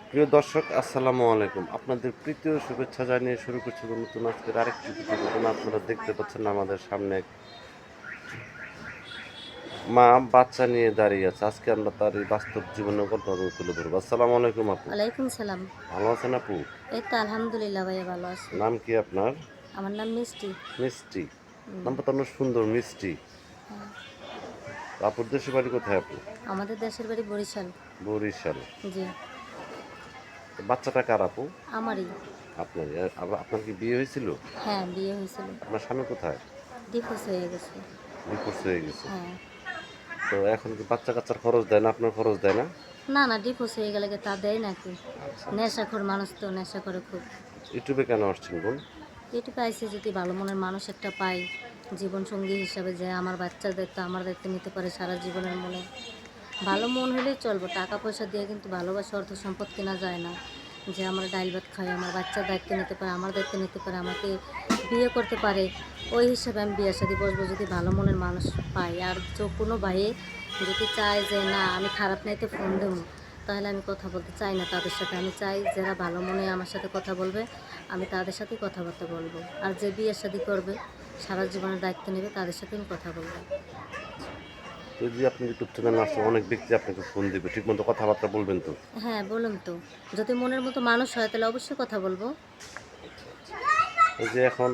প্রিয় দর্শক, আসসালামু আলাইকুম। আপনাদের প্রীতীয় শুভেচ্ছা জানিয়ে শুরু করছি নতুন আজকের আরেকটি প্রতিবেদন। আপনারা দেখতে পাচ্ছেন আমাদের সামনে এক মা বাচ্চা নিয়ে দাঁড়িয়ে আছে। আজকে আমরা তার এই বাস্তব জীবনের গল্পগুলো তুলে ধরবো। আসসালামু আলাইকুম আপু। ওয়ালাইকুম সালাম। ভালো আছেন আপু? এই তো আলহামদুলিল্লাহ ভাইয়া ভালো আছি। নাম কি আপনার? আমার নাম মিষ্টি। মিষ্টি। হুম, নামটা তো অনেক সুন্দর, মিষ্টি। হ্যাঁ। তো আপুর দেশের বাড়ি কোথায় আপু? আমাদের দেশের বাড়ি বরিশাল। বরিশাল। জি, তো বাচ্চাটা কার আপু? আমারই। আপনার। আপনার কি বিয়ে হয়েছিল? হ্যাঁ, বিয়ে হয়েছিল। আপনার স্বামী কোথায়? ডিভোর্স হয়ে গেছে। ডিভোর্স হয়ে গেছে। হ্যাঁ। তো এখন কি বাচ্চা কাচ্চার খরচ দেয় না? আপনার খরচ দেয় না? না না, ডিভোর্স হয়ে গেলে কি তা দেয় নাকি? আচ্ছা। নেশাখোর মানুষ তো নেশা করে খুব। ইউটিউবে কেন আসছেন বোন? এটুকু আইসি যদি ভালো মনের মানুষ একটা পাই, জীবনসঙ্গী হিসাবে যে আমার বাচ্চার দায়িত্ব আমার দায়িত্ব নিতে পারে সারা জীবনের মনে। ভালো মন হলেই চলবো, টাকা পয়সা দিয়ে কিন্তু ভালোবাসা অর্থ সম্পদ কেনা যায় না। যে আমার ডাইল ভাত খায়, আমার বাচ্চার দায়িত্ব নিতে পারে, আমার দায়িত্ব নিতে পারে, আমাকে বিয়ে করতে পারে, ওই হিসাবে আমি বিয়ের সাথে বসবো যদি ভালো মনের মানুষ পাই। আর কোনো ভাইয়ে যদি চায় যে না আমি খারাপ নাইতে ফোন দেবো, তাহলে আমি কথা বলতে চাই না তাদের সাথে। আমি চাই যারা ভালো মনে আমার সাথে কথা বলবে, আমি তাদের সাথেই কথাবার্তা বলবো। আর যে বিয়ের সাথে করবে, সারা জীবনের দায়িত্ব নেবে, তাদের সাথে আমি কথা বলবো। তো এই যে আপনি ইউটিউব চ্যানেলে আসলে অনেক ব্যক্তি আপনাকে ফোন দিবে, ঠিক মতো কথাবার্তা বলবেন তো? হ্যাঁ, বলুন তো। যদি মনের মতো মানুষ হয় তাহলে অবশ্যই কথা বলবো। এই যে এখন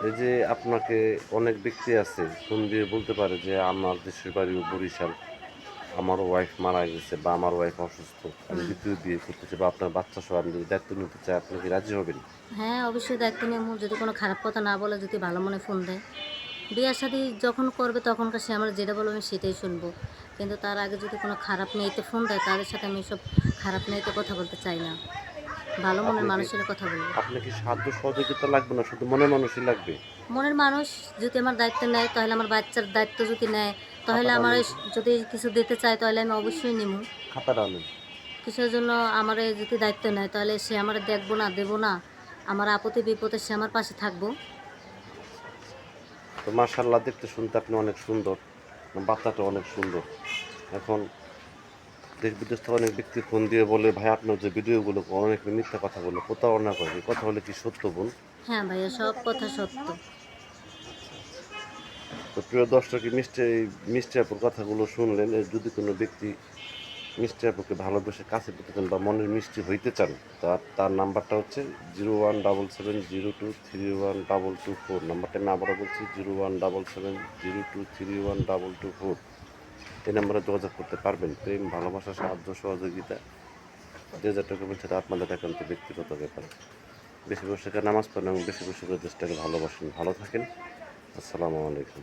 এই যে আপনাকে অনেক ব্যক্তি আছে ফোন দিয়ে বলতে পারে যে আমার দেশের বাড়ি বরিশাল, আমার ওয়াইফ মারা গেছে বা আমার ওয়াইফ অসুস্থ, আমি হুম। দ্বিতীয় বিয়ে করতে চাই বা আপনার বাচ্চা সহ আমি যদি দায়িত্ব নিতে চাই, আপনি কি রাজি হবেন? হ্যাঁ, অবশ্যই দায়িত্ব নেবো। যদি কোনো খারাপ কথা না বলে, যদি ভালো মনে ফোন দেয়। বিয়ে শাদী যখন করবে তখনকার সে আমার যেটা বলবে আমি সেটাই শুনবো। কিন্তু তার আগে যদি কোনো খারাপ নিয়েতে ফোন দেয়, তাদের সাথে আমি এসব খারাপ নিয়েতে কথা বলতে চাই না। ভালো মনের আপনি কি মানুষের কথা বলবো। আপনি কি সাহায্য সহযোগিতা লাগবে না, শুধু মনের মানুষই লাগবে? মনের মানুষ যদি আমার দায়িত্ব নেয়, তাহলে আমার বাচ্চার দায়িত্ব যদি নেয়, তাহলে খাতাটা আমার আনেন তো, যদি কিছু দিতে চায়, তাহলে আমি অবশ্যই নিবো। খাতাটা আনেন। কিসের জন্য আমারে যদি দায়িত্ব নেয়, তাহলে সে আমারে দেখবো না, দেবো না। আমার আপদে বিপদে সে আমার পাশে থাকবো। তো মাশাআল্লাহ, দেখতে শুনতে আপনি অনেক সুন্দর, বাচ্চাটা অনেক সুন্দর। এখন দেশ বিদেশ থেকে অনেক ব্যক্তি ফোন দিয়ে বলে, ভাই আপনার যে ভিডিওগুলো অনেক মিথ্যা কথা বলে, প্রতারণা করে, এই কথা হলে কি সত্য বোন? হ্যাঁ ভাইয়া, সব কথা সত্য। তো প্রিয় দর্শক, মিষ্টি আপুর কথাগুলো শুনলেন। যদি কোনো ব্যক্তি মিষ্টি আপুকে ভালোবেসে কাছে পেতে চান বা মনের মিষ্টি হইতে চান, তার নাম্বারটা হচ্ছে 017702312224। নাম্বারটা আমি আবারও বলছি, 017702312224। এই নাম্বারে যোগাযোগ করতে পারবেন। প্রেম, ভালোবাসা, সাহায্য সহযোগিতা যে যেটুকু বলছে তা আপনাদের একান্ত ব্যক্তিগত ব্যাপার। বেশি বেশি করে নামাজ পড়েন এবং বেশি বেশি করে দেশটাকে ভালোবাসেন। ভালো থাকেন। আসসালামু আলাইকুম।